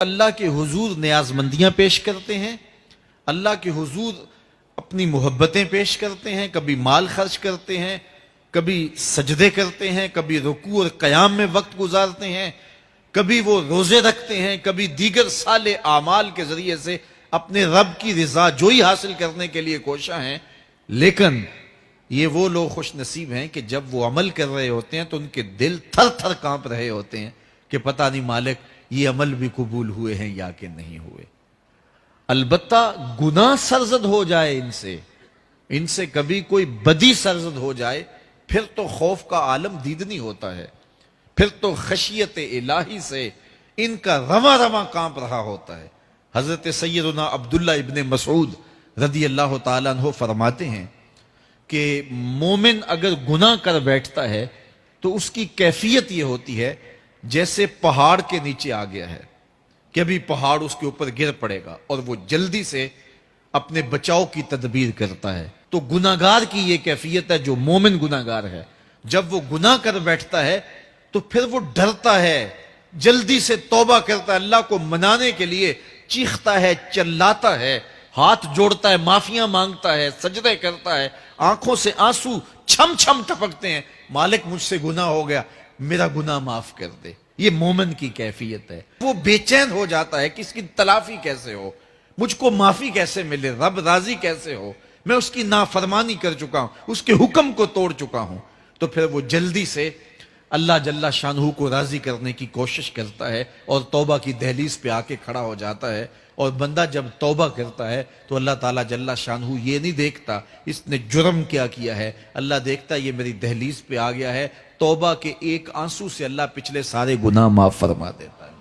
اللہ کے حضور نیاز مندیاں پیش کرتے ہیں، اللہ کے حضور اپنی محبتیں پیش کرتے ہیں، کبھی مال خرچ کرتے ہیں، کبھی سجدے کرتے ہیں، کبھی رکوع اور قیام میں وقت گزارتے ہیں، کبھی وہ روزے رکھتے ہیں، کبھی دیگر صالح اعمال کے ذریعے سے اپنے رب کی رضا جوئی حاصل کرنے کے لیے کوشاں ہیں۔ لیکن یہ وہ لوگ خوش نصیب ہیں کہ جب وہ عمل کر رہے ہوتے ہیں تو ان کے دل تھر تھر کانپ رہے ہوتے ہیں کہ پتہ نہیں مالک یہ عمل بھی قبول ہوئے ہیں یا کہ نہیں ہوئے۔ البتہ گناہ سرزد ہو جائے ان سے کبھی کوئی بدی سرزد ہو جائے، پھر تو خوف کا عالم دیدنی ہوتا ہے، پھر تو خشیت الہی سے ان کا رواں رواں کانپ رہا ہوتا ہے۔ حضرت سیدنا عبداللہ ابن مسعود رضی اللہ تعالیٰ عنہ فرماتے ہیں کہ مومن اگر گناہ کر بیٹھتا ہے تو اس کی کیفیت یہ ہوتی ہے جیسے پہاڑ کے نیچے آ گیا ہے کہ ابھی پہاڑ اس کے اوپر گر پڑے گا اور وہ جلدی سے اپنے بچاؤ کی تدبیر کرتا ہے۔ تو گناہگار کی یہ کیفیت ہے جو مومن گناہگار ہے، جب وہ گناہ کر بیٹھتا ہے تو پھر وہ ڈرتا ہے، جلدی سے توبہ کرتا ہے، اللہ کو منانے کے لیے چیختا ہے، چلاتا ہے، ہاتھ جوڑتا ہے، معافیاں مانگتا ہے، سجدے کرتا ہے، آنکھوں سے آنسو چھم چھم ٹپکتے ہیں، مالک مجھ سے گناہ ہو گیا، میرا گناہ معاف کر دے۔ یہ مومن کی کیفیت ہے۔ وہ بے چین ہو جاتا ہے کہ اس کی تلافی کیسے ہو، مجھ کو معافی کیسے ملے، رب راضی کیسے ہو، میں اس کی نافرمانی کر چکا ہوں، اس کے حکم کو توڑ چکا ہوں۔ تو پھر وہ جلدی سے اللہ جل شانہ کو راضی کرنے کی کوشش کرتا ہے اور توبہ کی دہلیز پہ آ کے کھڑا ہو جاتا ہے۔ اور بندہ جب توبہ کرتا ہے تو اللہ تعالیٰ جل شانہ یہ نہیں دیکھتا اس نے جرم کیا کیا ہے، اللہ دیکھتا یہ میری دہلیز پہ آ گیا ہے، توبہ کے ایک آنسو سے اللہ پچھلے سارے گناہ معاف فرما دیتا ہے۔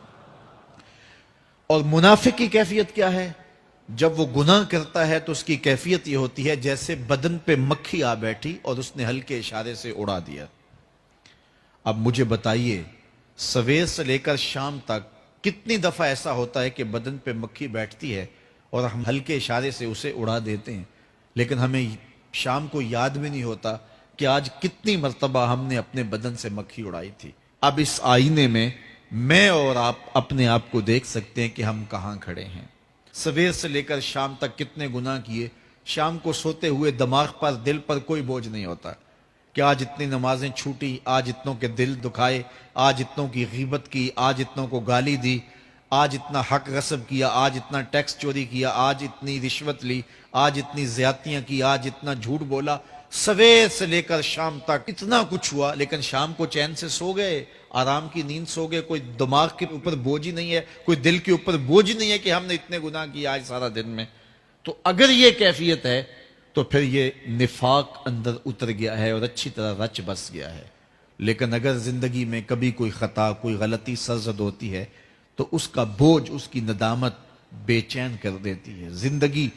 اور منافق کی کیفیت کیا ہے؟ جب وہ گناہ کرتا ہے تو اس کی کیفیت یہ ہوتی ہے جیسے بدن پہ مکھی آ بیٹھی اور اس نے ہلکے اشارے سے اڑا دیا۔ اب مجھے بتائیے سویر سے لے کر شام تک کتنی دفعہ ایسا ہوتا ہے کہ بدن پہ مکھی بیٹھتی ہے اور ہم ہلکے اشارے سے اسے اڑا دیتے ہیں، لیکن ہمیں شام کو یاد بھی نہیں ہوتا کہ آج کتنی مرتبہ ہم نے اپنے بدن سے مکھی اڑائی تھی۔ اب اس آئینے میں اور آپ اپنے آپ کو دیکھ سکتے ہیں کہ ہم کہاں کھڑے ہیں۔ سویر سے لے کر شام تک کتنے گناہ کیے، شام کو سوتے ہوئے دماغ پر دل پر کوئی بوجھ نہیں ہوتا کہ آج اتنی نمازیں چھوٹی، آج اتنوں کے دل دکھائے، آج اتنوں کی غیبت کی، آج اتنوں کو گالی دی، آج اتنا حق غصب کیا، آج اتنا ٹیکس چوری کیا، آج اتنی رشوت لی، آج اتنی زیادتیاں کی، آج اتنا جھوٹ بولا۔ سویر سے لے کر شام تک اتنا کچھ ہوا، لیکن شام کو چین سے سو گئے، آرام کی نیند سو گئے، کوئی دماغ کے اوپر بوجھ ہی نہیں ہے، کوئی دل کے اوپر بوجھ نہیں ہے کہ ہم نے اتنے گناہ کیے آج سارا دن میں۔ تو اگر یہ کیفیت ہے تو پھر یہ نفاق اندر اتر گیا ہے اور اچھی طرح رچ بس گیا ہے۔ لیکن اگر زندگی میں کبھی کوئی خطا، کوئی غلطی سرزد ہوتی ہے تو اس کا بوجھ، اس کی ندامت بے چین کر دیتی ہے، زندگی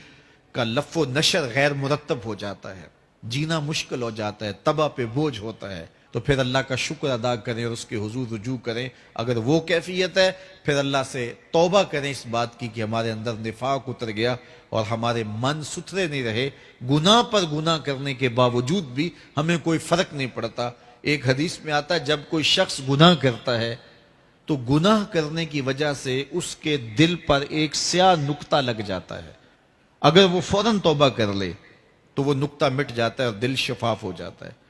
کا لف و نشر غیر مرتب ہو جاتا ہے، جینا مشکل ہو جاتا ہے، تباہ پہ بوجھ ہوتا ہے۔ تو پھر اللہ کا شکر ادا کریں اور اس کے حضور رجوع کریں۔ اگر وہ کیفیت ہے پھر اللہ سے توبہ کریں اس بات کی کہ ہمارے اندر نفاق اتر گیا اور ہمارے من ستھرے نہیں رہے، گناہ پر گناہ کرنے کے باوجود بھی ہمیں کوئی فرق نہیں پڑتا۔ ایک حدیث میں آتا ہے جب کوئی شخص گناہ کرتا ہے تو گناہ کرنے کی وجہ سے اس کے دل پر ایک سیاہ نقطہ لگ جاتا ہے، اگر وہ فوراً توبہ کر لے تو وہ نقطہ مٹ جاتا ہے اور دل شفاف ہو جاتا ہے۔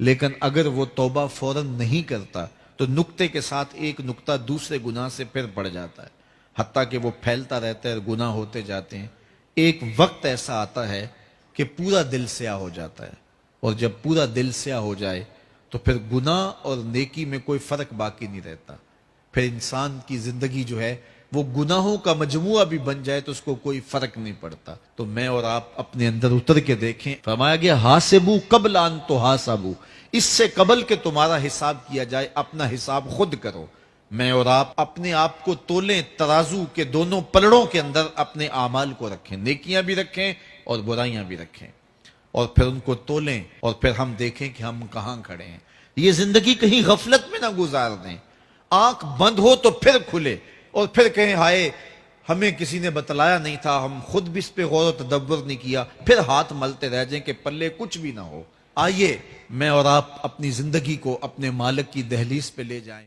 لیکن اگر وہ توبہ فوراً نہیں کرتا تو نقطے کے ساتھ ایک نقطہ دوسرے گناہ سے پھر بڑھ جاتا ہے، حتیٰ کہ وہ پھیلتا رہتا ہے اور گناہ ہوتے جاتے ہیں۔ ایک وقت ایسا آتا ہے کہ پورا دل سیاہ ہو جاتا ہے، اور جب پورا دل سیاہ ہو جائے تو پھر گناہ اور نیکی میں کوئی فرق باقی نہیں رہتا۔ پھر انسان کی زندگی جو ہے وہ گناہوں کا مجموعہ بھی بن جائے تو اس کو کوئی فرق نہیں پڑتا۔ تو میں اور آپ اپنے اندر اتر کے دیکھیں، فرمایا گیا حاسبو قبل ان تحاسبو، اس سے قبل کہ تمہارا حساب کیا جائے اپنا حساب خود کرو۔ میں اور آپ اپنے آپ کو تولیں، ترازو کے دونوں پلڑوں کے اندر اپنے اعمال کو رکھیں، نیکیاں بھی رکھیں اور برائیاں بھی رکھیں، اور پھر ان کو تولیں اور پھر ہم دیکھیں کہ ہم کہاں کھڑے ہیں۔ یہ زندگی کہیں غفلت میں نہ گزار دیں، آنکھ بند ہو تو پھر کھلے اور پھر کہیں ہائے ہمیں کسی نے بتلایا نہیں تھا، ہم خود بھی اس پہ غور و تدبر نہیں کیا، پھر ہاتھ ملتے رہ جائیں کہ پلے کچھ بھی نہ ہو۔ آئیے میں اور آپ اپنی زندگی کو اپنے مالک کی دہلیز پہ لے جائیں۔